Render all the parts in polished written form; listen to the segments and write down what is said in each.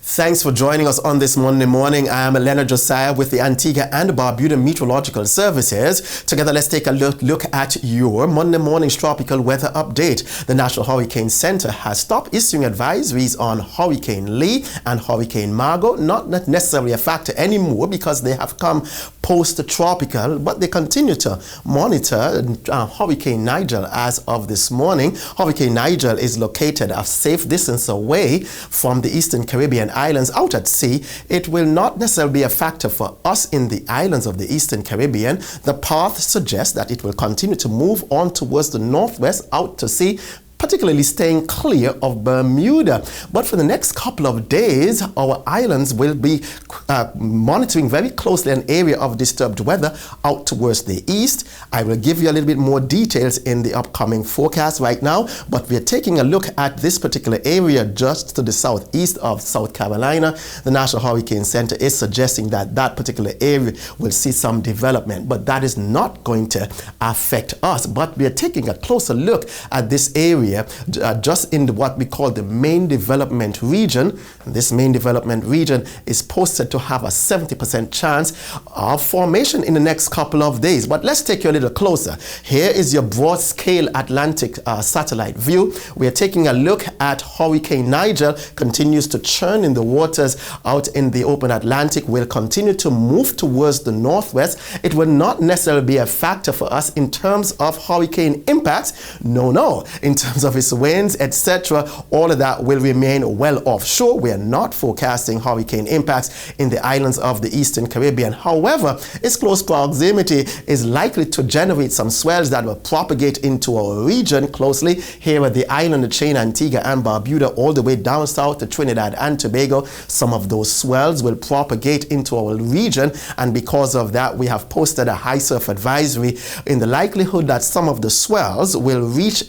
Thanks for joining us on this Monday morning. I am Leonard Josiah with the Antigua and Barbuda Meteorological Services. Together, let's take a look at your Monday morning's tropical weather update. The National Hurricane Center has stopped issuing advisories on Hurricane Lee and Hurricane Margot. Not necessarily a factor anymore because they have come post-tropical, but they continue to monitor Hurricane Nigel as of this morning. Hurricane Nigel is located a safe distance away from the Eastern Caribbean islands out at sea. It will not necessarily be a factor for us in the islands of the Eastern Caribbean. The path suggests that it will continue to move on towards the northwest out to sea, particularly staying clear of Barbuda. But for the next couple of days, our islands will be monitoring very closely an area of disturbed weather out towards the east. I will give you a little bit more details in the upcoming forecast right now, but we're taking a look at this particular area just to the southeast of South Carolina. The National Hurricane Center is suggesting that that particular area will see some development, but that is not going to affect us. But we're taking a closer look at this area just in what we call the main development region. This main development region is posted to have a 70% chance of formation in the next couple of days. But let's take you a little closer. Here is your broad scale Atlantic satellite view. We are taking a look at Hurricane Nigel. Continues to churn in the waters out in the open Atlantic, will continue to move towards the northwest. It will not necessarily be a factor for us in terms of hurricane impacts. No. In terms of its winds, etc., all of that will remain well offshore. We are not forecasting hurricane impacts in the islands of the Eastern Caribbean. However, its close proximity is likely to generate some swells that will propagate into our region closely here at the island chain Antigua and Barbuda all the way down south to Trinidad and Tobago. Some of those swells will propagate into our region, and because of that, we have posted a high surf advisory in the likelihood that some of the swells will reach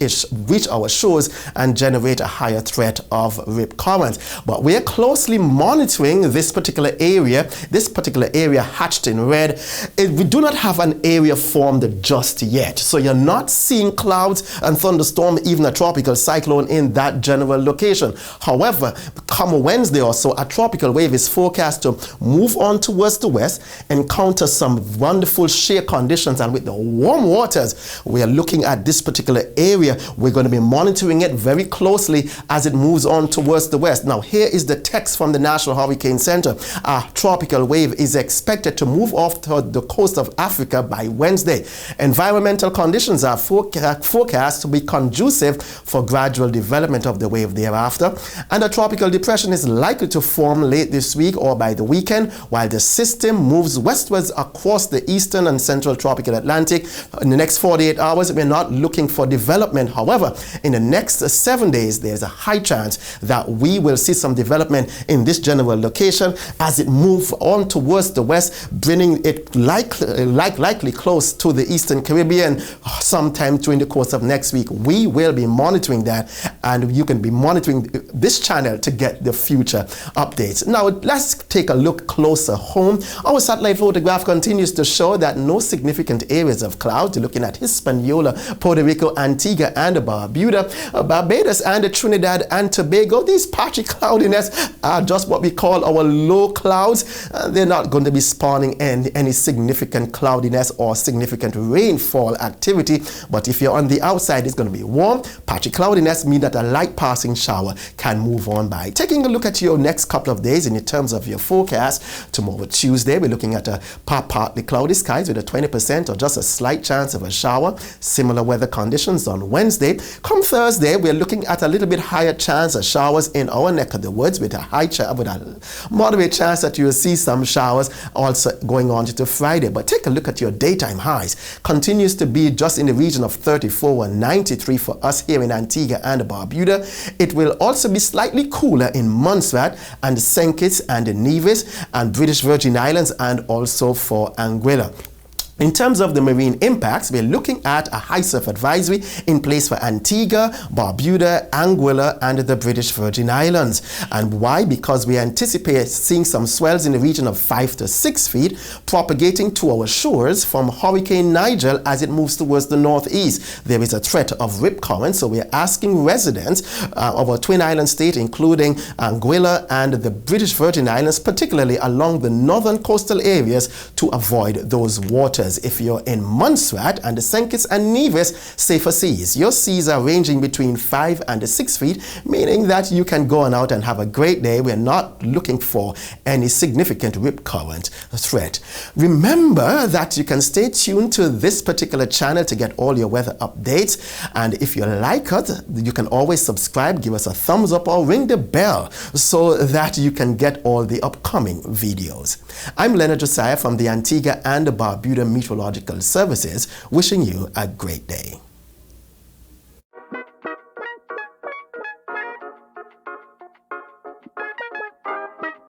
our shores and generate a higher threat of rip currents. But we are closely monitoring this particular area. This particular area hatched in red. We do not have an area formed just yet. So you're not seeing clouds and thunderstorm, even a tropical cyclone in that general location. However, come Wednesday or so, a tropical wave is forecast to move on towards the west, encounter some wonderful shear conditions, and with the warm waters, we are looking at this particular area. We're going to be monitoring it very closely as it moves on towards the west. Now, here is the text from the National Hurricane Center. A tropical wave is expected to move off toward the coast of Africa by Wednesday. Environmental conditions are forecast to be conducive for gradual development of the wave thereafter, and a tropical depression is likely to form late this week or by the weekend, while the system moves westwards across the eastern and central tropical Atlantic. In the next 48 hours, we're not looking for development. However, in the next 7 days, there's a high chance that we will see some development in this general location as it moves on towards the west, bringing it likely close to the Eastern Caribbean sometime during the course of next week. We will be monitoring that, and you can be monitoring this channel to get the future updates. Now, let's take a look closer home. Our satellite photograph continues to show that no significant areas of cloud. Looking at Hispaniola, Puerto Rico, Antigua, and Barbuda, Barbados, and Trinidad and Tobago. These patchy cloudiness are just what we call our low clouds. They're not going to be spawning any significant cloudiness or significant rainfall activity. But if you're on the outside, it's going to be warm. Patchy cloudiness means that a light passing shower can move on by. Taking a look at your next couple of days in terms of your forecast. Tomorrow, Tuesday, we're looking at a partly cloudy skies with a 20% or just a slight chance of a shower. Similar weather conditions on Wednesday. Come Thursday, we're looking at a little bit higher chance of showers in our neck of the woods with a moderate chance that you will see some showers also going on to Friday. But take a look at your daytime highs. Continues to be just in the region of 34 and 93 for us here in Antigua and Barbuda. It will also be slightly cooler in Montserrat and St. Kitts and Nevis and British Virgin Islands, and also for Anguilla. In terms of the marine impacts, we're looking at a high surf advisory in place for Antigua, Barbuda, Anguilla, and the British Virgin Islands. And why? Because we anticipate seeing some swells in the region of 5 to 6 feet propagating to our shores from Hurricane Nigel as it moves towards the northeast. There is a threat of rip current, so we're asking residents of our Twin Island state, including Anguilla and the British Virgin Islands, particularly along the northern coastal areas, to avoid those waters. If you're in Montserrat and the St. Kitts and Nevis, safer seas. Your seas are ranging between 5 and 6 feet, meaning that you can go on out and have a great day. We're not looking for any significant rip current threat. Remember that you can stay tuned to this particular channel to get all your weather updates. And if you like us, you can always subscribe, give us a thumbs up, or ring the bell so that you can get all the upcoming videos. I'm Leonard Josiah from the Antigua and Barbuda Meteorological Services, wishing you a great day.